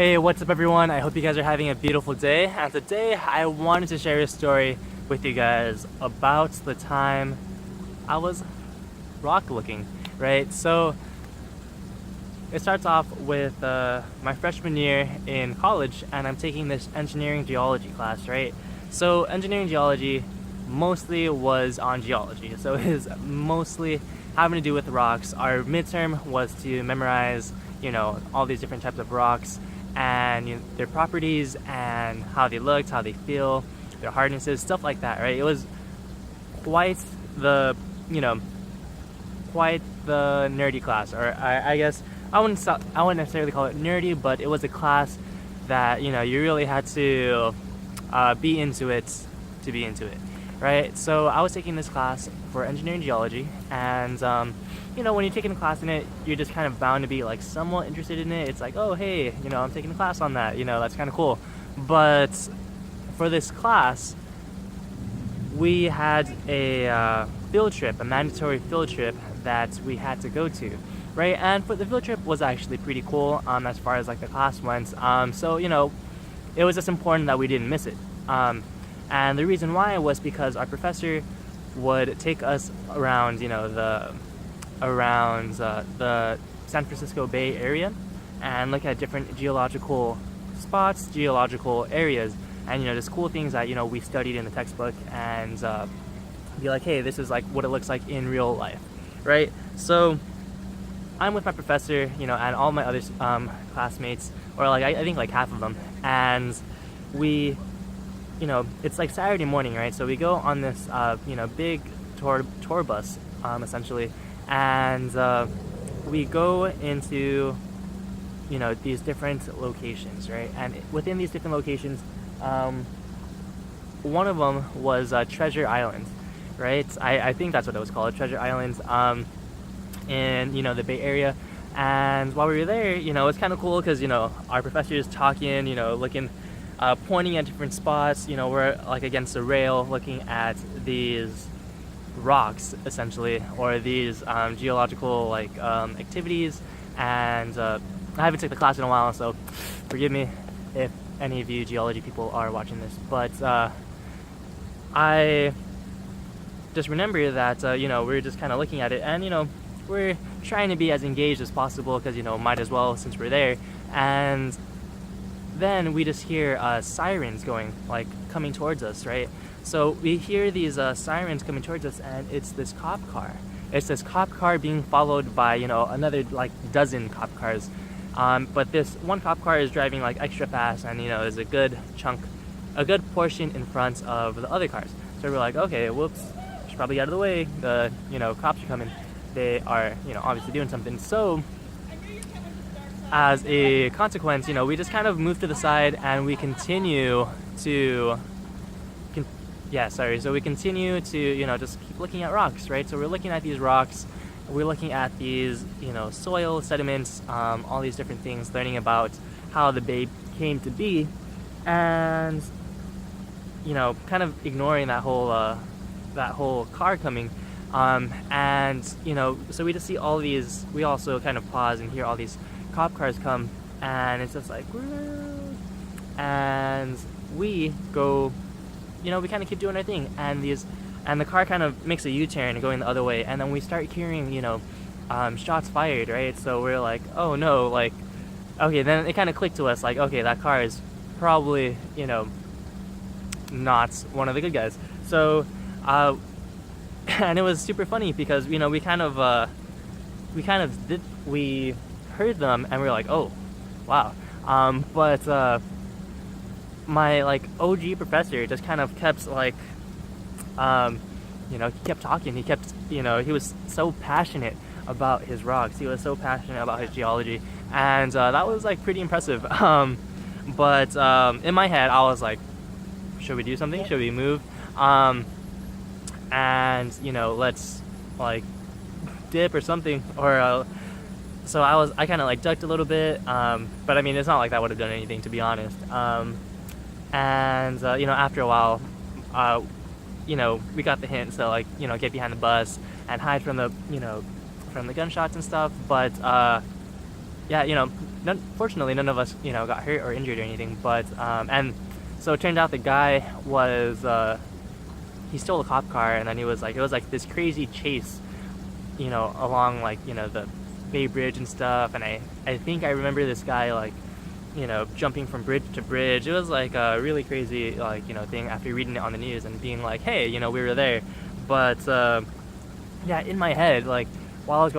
Hey, what's up everyone? I hope you guys are having a beautiful day, and today I wanted to share a story with you guys about the time I was rock looking, right? So it starts off with my freshman year in college, and I'm taking this engineering geology class, right? So engineering geology mostly was on geology, so it is mostly having to do with rocks. Our midterm was to memorize, all these different types of rocks and their properties and how they looked, how they feel, their hardnesses, stuff like that, right? It was quite the, quite the nerdy class, or I guess I wouldn't necessarily call it nerdy, but it was a class that you really had to be into it to be into it, right? So I was taking this class for engineering geology, and when you're taking a class in it, you're just kind of bound to be like somewhat interested in it. It's like, oh hey, I'm taking a class on that, that's kind of cool. But for this class, we had a field trip, a mandatory field trip that we had to go to, right? And for the field trip was actually pretty cool as far as like the class went. So it was just important that we didn't miss it. And the reason why was because our professor would take us around, the San Francisco Bay Area and look at different geological spots, geological areas, and just cool things that we studied in the textbook, and be like, hey, this is like what it looks like in real life, right? So I'm with my professor, and all my other classmates, or like I think like half of them, and we, it's like Saturday morning, right? So we go on this big tour bus essentially, and we go into these different locations, right? And within these different locations, one of them was Treasure Island, right? I think that's what it was called, Treasure Island, in the Bay Area. And while we were there, it's kind of cool because our professor is talking, looking, pointing at different spots. We're like against a rail looking at these rocks essentially, or these geological like activities. And I haven't took the class in a while, so forgive me if any of you geology people are watching this, but I just remember that we were just kind of looking at it, and we're trying to be as engaged as possible because might as well since we're there. And then we just hear sirens coming towards us, right? So we hear these sirens coming towards us, and it's this cop car. It's this cop car being followed by another like dozen cop cars. But this one cop car is driving like extra fast, and there's a good portion in front of the other cars. So we're like, okay, whoops, should probably get out of the way. The cops are coming. They are obviously doing something. So as a consequence, we just kind of move to the side, and we continue to so we continue to just keep looking at rocks, right? So we're looking at these rocks, we're looking at these soil, sediments, all these different things, learning about how the bay came to be, and kind of ignoring that whole car coming, and so we just see all these. We also kind of pause and hear all these cop cars come, and it's just like, and we go, we kind of keep doing our thing, and the car kind of makes a U-turn going the other way, and then we start hearing shots fired, right? So we're like, oh no, like, okay, then it kind of clicked to us, like, okay, that car is probably not one of the good guys. So and it was super funny because we heard them, and we were like, oh wow, but my like OG professor just kind of kept like he kept talking. He kept he was so passionate about his rocks, he was so passionate about his geology, and that was like pretty impressive. But in my head I was like, should we do something? Should we move? And let's like dip or something, or so I kind of like ducked a little bit, but I mean it's not like that would have done anything, to be honest. And after a while, we got the hint, so like get behind the bus and hide from the from the gunshots and stuff. But yeah, fortunately, none of us, got hurt or injured or anything. But and so it turned out the guy was he stole a cop car, and then he was like, it was like this crazy chase, along like the Bay Bridge and stuff. And I think I remember this guy like jumping from bridge to bridge. It was like a really crazy like thing after reading it on the news and being like, hey, we were there. But yeah, in my head, like while it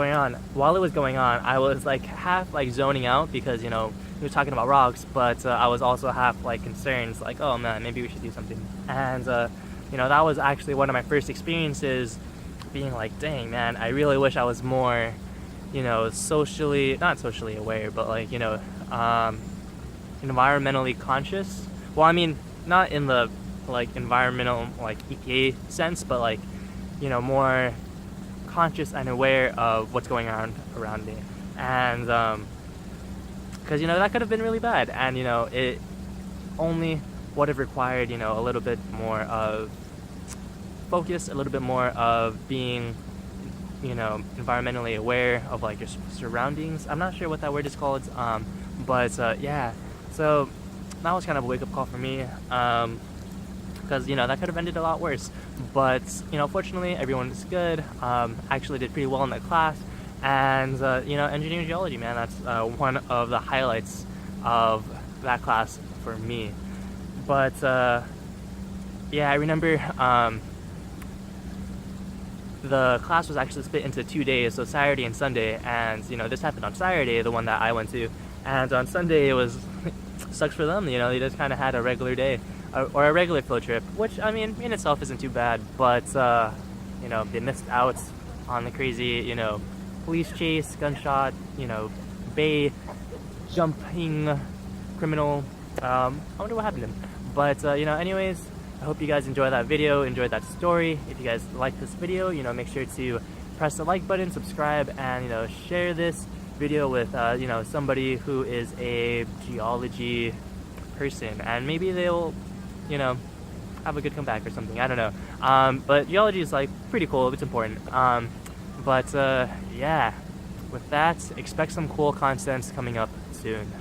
was going on, I was like half like zoning out because he was talking about rocks, but I was also half like concerned, like, oh man, maybe we should do something. And that was actually one of my first experiences being like, dang man, I really wish I was more not socially aware, but like environmentally conscious. Well, I mean, not in the like environmental like EPA sense, but like more conscious and aware of what's going on around me. And because that could have been really bad, and it only would have required a little bit more of focus, a little bit more of being environmentally aware of like your surroundings. I'm not sure what that word is called, but yeah, so that was kind of a wake-up call for me, because that could have ended a lot worse. But fortunately everyone was good. Actually did pretty well in that class. And engineering geology, man, that's one of the highlights of that class for me. But yeah, I remember the class was actually split into 2 days, so Saturday and Sunday. And this happened on Saturday, the one that I went to, and on Sunday it was sucks for them. They just kind of had a regular day, or a regular field trip, which I mean in itself isn't too bad. But they missed out on the crazy police chase, gunshot, bay jumping criminal. I wonder what happened to him. But anyways, I hope you guys enjoyed that video, enjoyed that story. If you guys like this video, make sure to press the like button, subscribe, and share this video with somebody who is a geology person, and maybe they'll have a good comeback or something. I don't know. But geology is like pretty cool. It's important. But yeah, with that, expect some cool content coming up soon.